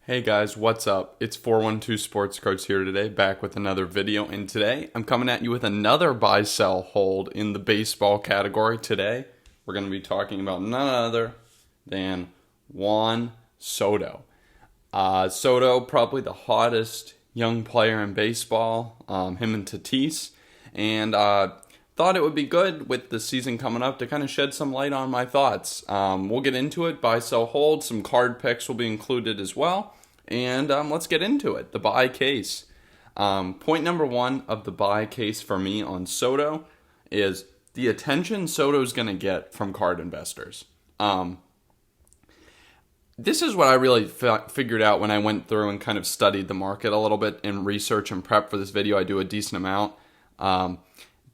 Hey guys, what's up? It's 412 Sports Cards here today, back with another video. And today, I'm coming at you with another buy, sell, hold in the baseball category. Today, we're going to be talking about none other than Juan Soto. Soto, probably the hottest young player in baseball, him and Tatis. And thought it would be good with the season coming up to kind of shed some light on my thoughts. We'll get into it. Buy, sell, hold. Some card picks will be included as well. And let's get into it. The buy case. Point number one of the buy case for me on Soto is the attention Soto's going to get from card investors. This is what I really figured out when I went through and kind of studied the market a little bit in research and prep for this video. I do a decent amount.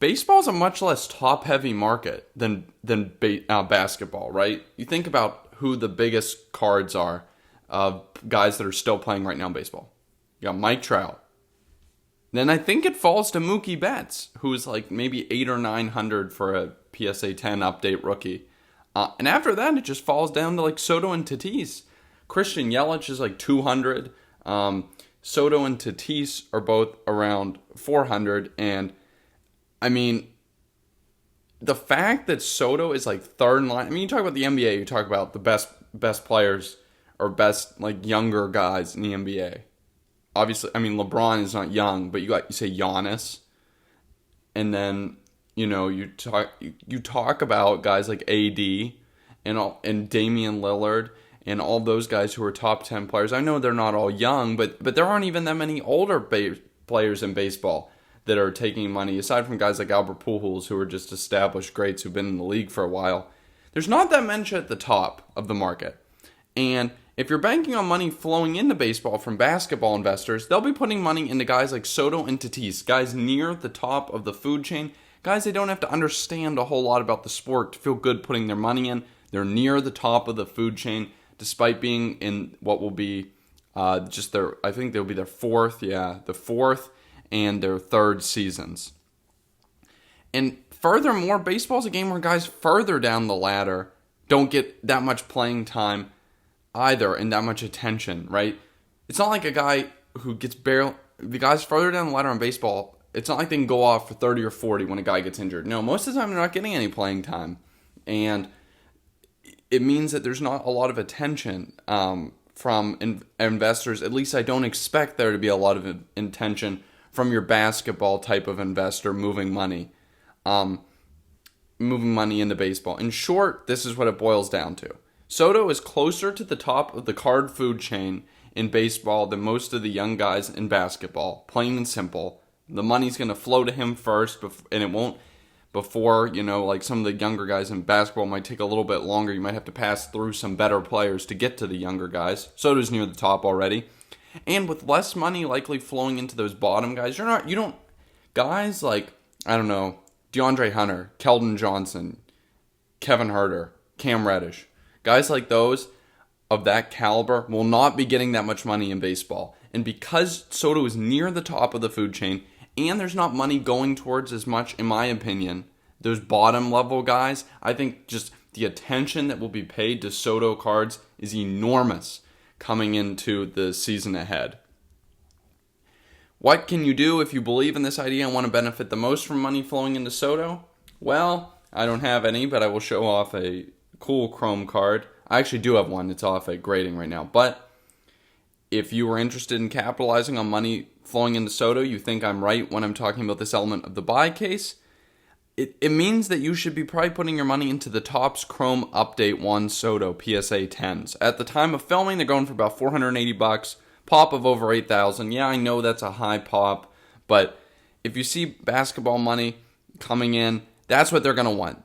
Baseball is a much less top-heavy market than basketball, right? You think about who the biggest cards are of guys that are still playing right now in baseball. You got Mike Trout. Then I think it falls to Mookie Betts, who's like maybe 800 or 900 for a PSA 10 update rookie. And after that, it just falls down to like Soto and Tatis. Christian Yelich is like 200. Soto and Tatis are both around 400. And I mean, the fact that Soto is like third in line. I mean, you talk about the NBA, you talk about the best players or best like younger guys in the NBA. Obviously, I mean LeBron is not young, but you say Giannis, and then you talk about guys like AD and Damian Lillard and all those guys who are top 10 players. I know they're not all young, but there aren't even that many older players in baseball that are taking money, aside from guys like Albert Pujols, who are just established greats who've been in the league for a while. There's not that much at the top of the market. And if you're banking on money flowing into baseball from basketball investors, they'll be putting money into guys like Soto and Tatis, guys near the top of the food chain, guys they don't have to understand a whole lot about the sport to feel good putting their money in. They're near the top of the food chain, despite being in what will be I think they'll be their fourth and their third seasons. And furthermore, baseball's a game where guys further down the ladder don't get that much playing time either and that much attention, right? It's not like a guy who gets the guys further down the ladder in baseball, it's not like they can go off for 30 or 40 when a guy gets injured. No, most of the time they're not getting any playing time. And it means that there's not a lot of attention from investors. At least I don't expect there to be a lot of attention from your basketball type of investor moving money into baseball. In short, this is what it boils down to. Soto is closer to the top of the card food chain in baseball than most of the young guys in basketball. Plain and simple. The money's going to flow to him first, and it won't before, like some of the younger guys in basketball might take a little bit longer. You might have to pass through some better players to get to the younger guys. Soto's near the top already. And with less money likely flowing into those bottom guys, guys like, DeAndre Hunter, Keldon Johnson, Kevin Herter, Cam Reddish, guys like those of that caliber will not be getting that much money in baseball. And because Soto is near the top of the food chain, and there's not money going towards as much, in my opinion, those bottom level guys, I think just the attention that will be paid to Soto cards is enormous coming into the season ahead. What can you do if you believe in this idea and want to benefit the most from money flowing into Soto? Well, I don't have any, but I will show off a cool Chrome card. I actually do have one. It's off at grading right now. But if you are interested in capitalizing on money flowing into Soto, you think I'm right when I'm talking about this element of the buy case, it means that you should be probably putting your money into the Topps Chrome Update 1 Soto PSA 10s. At the time of filming, they're going for about $480, pop of over 8,000. Yeah, I know that's a high pop, but if you see basketball money coming in, that's what they're going to want.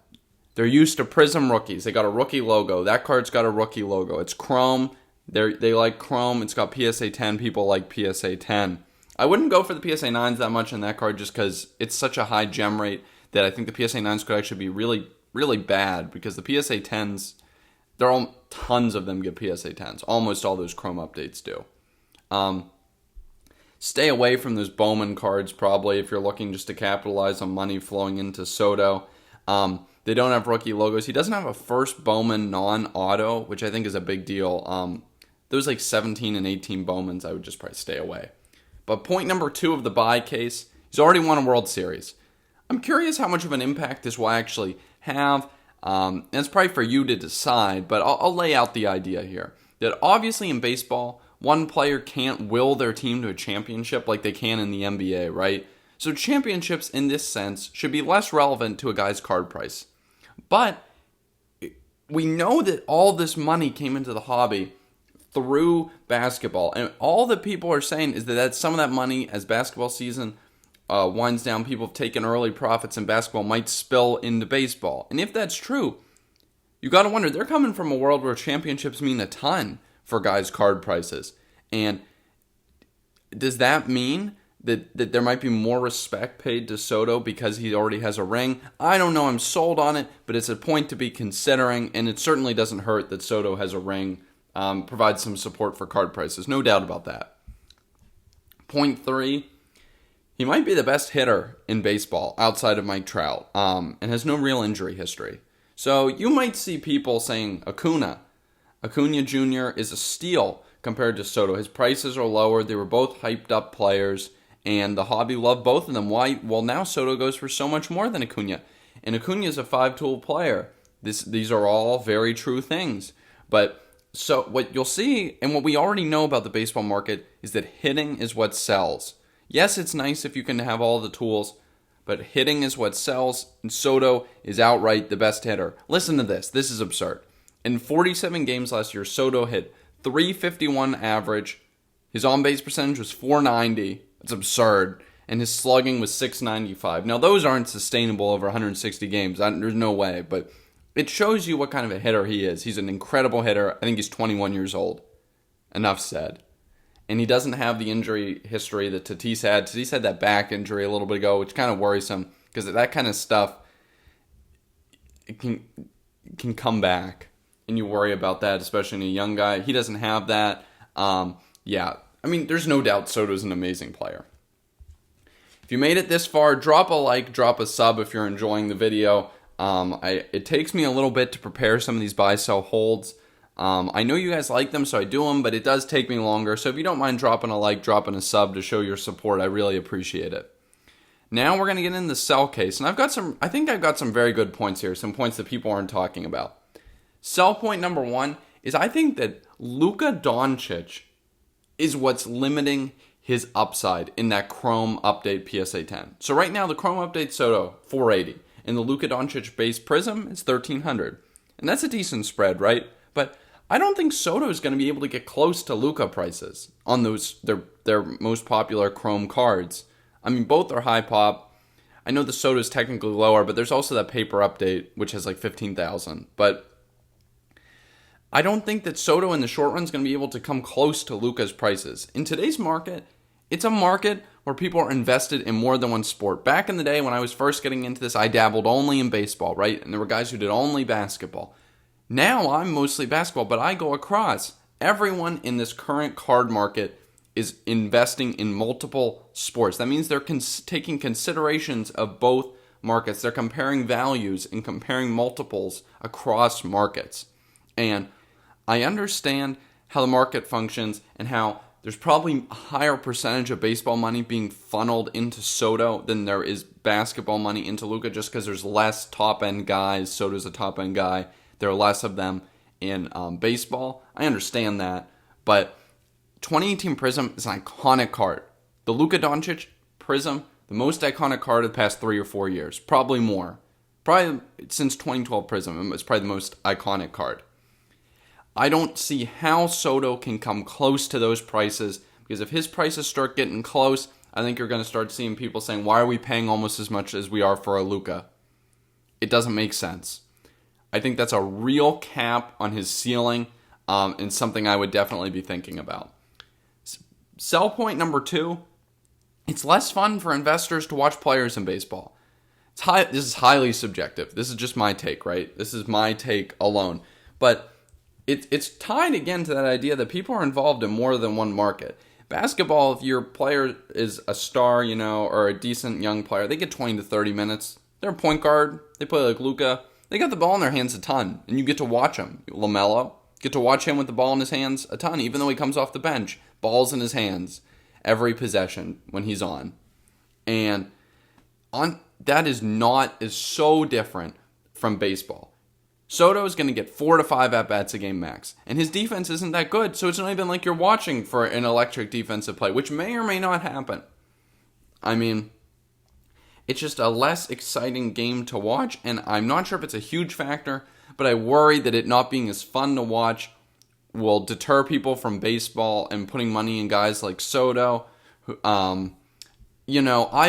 They're used to Prism rookies. They got a rookie logo. That card's got a rookie logo. It's Chrome. They like Chrome. It's got PSA 10. People like PSA 10. I wouldn't go for the PSA 9s that much in that card just because it's such a high gem rate that I think the PSA 9s could actually be really, really bad because the PSA 10s, tons of them get PSA 10s. Almost all those Chrome updates do. Stay away from those Bowman cards probably if you're looking just to capitalize on money flowing into Soto. They don't have rookie logos. He doesn't have a first Bowman non-auto, which I think is a big deal. those like 17 and 18 Bowmans, I would just probably stay away. But point number 2 of the buy case, he's already won a World Series. I'm curious how much of an impact this will actually have. And it's probably for you to decide, but I'll lay out the idea here. That obviously in baseball, one player can't will their team to a championship like they can in the NBA, right? So championships in this sense should be less relevant to a guy's card price. But we know that all this money came into the hobby through basketball. And all that people are saying is that some of that money, as basketball season winds down, people have taken early profits in basketball, might spill into baseball. And if that's true, you got to wonder, they're coming from a world where championships mean a ton for guys' card prices. And does that mean that there might be more respect paid to Soto because he already has a ring? I don't know. I'm sold on it, but it's a point to be considering, and it certainly doesn't hurt that Soto has a ring. Provides some support for card prices. No doubt about that. Point 3, he might be the best hitter in baseball outside of Mike Trout, and has no real injury history. So you might see people saying Acuna Jr. is a steal compared to Soto. His prices are lower. They were both hyped up players, and the hobby loved both of them. Why? Well, now Soto goes for so much more than Acuna, and Acuna is a 5-tool player. These are all very true things. But so what you'll see, and what we already know about the baseball market, is that hitting is what sells. Yes, it's nice if you can have all the tools, but hitting is what sells, and Soto is outright the best hitter. Listen to this. This is absurd. In 47 games last year, Soto hit .351 average. His on-base percentage was .490. It's absurd. And his slugging was .695. Now, those aren't sustainable over 160 games. There's no way. But it shows you what kind of a hitter he is. He's an incredible hitter. I think he's 21 years old. Enough said. And he doesn't have the injury history that Tatis had. Tatis had that back injury a little bit ago, which kind of worries him. Because that kind of stuff, it can come back. And you worry about that, especially in a young guy. He doesn't have that. There's no doubt Soto's an amazing player. If you made it this far, drop a like, drop a sub if you're enjoying the video. It takes me a little bit to prepare some of these buy-sell holds. I know you guys like them, so I do them, but it does take me longer. So if you don't mind dropping a like, dropping a sub to show your support, I really appreciate it. Now we're going to get into the sell case. And I think I've got some very good points here, some points that people aren't talking about. Sell point number 1 is I think that Luka Doncic is what's limiting his upside in that Chrome Update PSA 10. So right now, the Chrome Update Soto, 480. And the Luka Doncic base Prism is 1300. And that's a decent spread, right? But I don't think Soto is going to be able to get close to Luka prices on those their most popular Chrome cards. I mean, both are high pop. I know the Soto is technically lower, but there's also that paper update, which has like 15,000. But I don't think that Soto in the short run is going to be able to come close to Luka's prices. In today's market, it's a market where people are invested in more than one sport. Back in the day when I was first getting into this, I dabbled only in baseball, right? And there were guys who did only basketball. Now I'm mostly basketball, but I go across. Everyone in this current card market is investing in multiple sports. That means they're taking considerations of both markets. They're comparing values and comparing multiples across markets. And I understand how the market functions and how there's probably a higher percentage of baseball money being funneled into Soto than there is basketball money into Luka, just because there's less top-end guys. Soto's a top-end guy. There are less of them in baseball. I understand that. But 2018 Prism is an iconic card. The Luka Doncic Prism, the most iconic card of the past 3 or 4 years. Probably more. Probably since 2012 Prism, it's probably the most iconic card. I don't see how Soto can come close to those prices, because if his prices start getting close, I think you're going to start seeing people saying, why are we paying almost as much as we are for a Luka? It doesn't make sense. I think that's a real cap on his ceiling, and something I would definitely be thinking about. Sell point number 2, it's less fun for investors to watch players in baseball. This is highly subjective. This is just my take, right? This is my take alone. But it's tied again to that idea that people are involved in more than one market. Basketball, if your player is a star, or a decent young player, they get 20 to 30 minutes. They're a point guard. They play like Luka. They got the ball in their hands a ton, and you get to watch them. LaMelo, Get to watch him with the ball in his hands a ton, even though he comes off the bench. Ball's in his hands every possession when he's on. And that is so different from baseball. Soto is going to get 4 to 5 at-bats a game max. And his defense isn't that good, so it's not even like you're watching for an electric defensive play, which may or may not happen. I mean, it's just a less exciting game to watch, and I'm not sure if it's a huge factor, but I worry that it not being as fun to watch will deter people from baseball and putting money in guys like Soto. I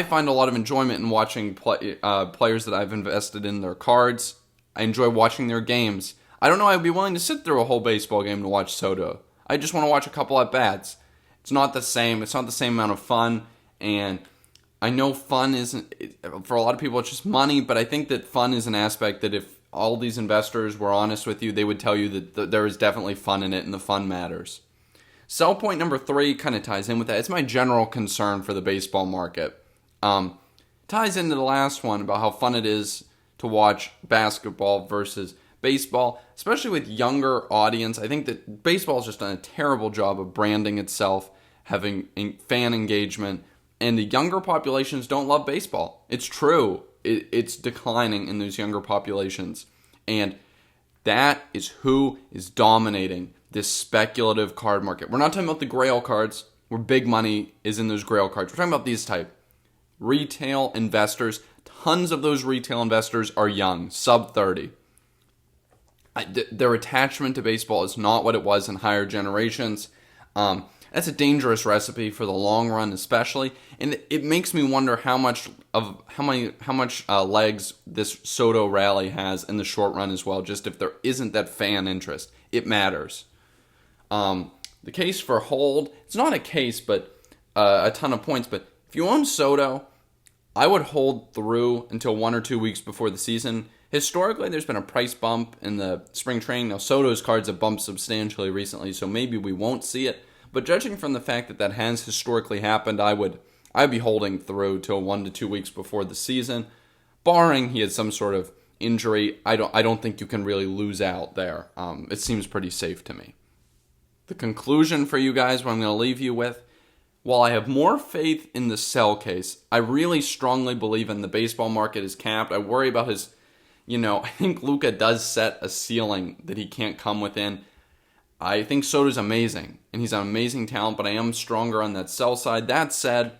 find a lot of enjoyment in watching players that I've invested in their cards. I enjoy watching their games. I don't know I'd be willing to sit through a whole baseball game to watch Soto. I just want to watch a couple at-bats. It's not the same. It's not the same amount of fun, and I know fun isn't, for a lot of people, it's just money, but I think that fun is an aspect that if all these investors were honest with you, they would tell you that there is definitely fun in it and the fun matters. Sell point number 3 kind of ties in with that. It's my general concern for the baseball market. Ties into the last one about how fun it is to watch basketball versus baseball, especially with younger audience. I think that baseball has just done a terrible job of branding itself, having fan engagement, and the younger populations don't love baseball. It's true. It's declining in those younger populations. And that is who is dominating this speculative card market. We're not talking about the grail cards, where big money is in those grail cards. We're talking about these type. Retail investors. Tons of those retail investors are young, sub 30. Their attachment to baseball is not what it was in higher generations. That's a dangerous recipe for the long run, especially, and it makes me wonder how much legs this Soto rally has in the short run as well. Just if there isn't that fan interest, it matters. The case for hold, it's not a case, but a ton of points. But if you own Soto, I would hold through until 1 or 2 weeks before the season. Historically, there's been a price bump in the spring training. Now, Soto's cards have bumped substantially recently, so maybe we won't see it. But judging from the fact that has historically happened, I'd be holding through till 1 to 2 weeks before the season, barring he had some sort of injury. I don't think you can really lose out there. It seems pretty safe to me. The conclusion for you guys, what I'm going to leave you with, while I have more faith in the sell case, I really strongly believe in the baseball market is capped. I worry about his, I think Luka does set a ceiling that he can't come within. I think Soto's amazing, and he's an amazing talent, but I am stronger on that sell side. That said,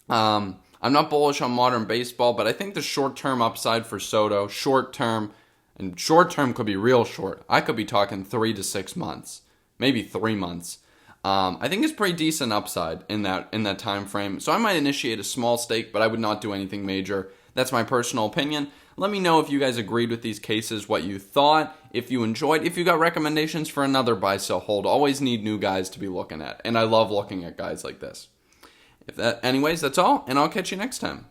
I'm not bullish on modern baseball, but I think the short-term upside for Soto, short-term could be real short. I could be talking 3 to 6 months, maybe 3 months. I think it's pretty decent upside in that time frame. So I might initiate a small stake, but I would not do anything major. That's my personal opinion. Let me know if you guys agreed with these cases, what you thought, if you enjoyed, if you got recommendations for another buy, sell, hold. Always need new guys to be looking at, and I love looking at guys like this. Anyways, that's all, and I'll catch you next time.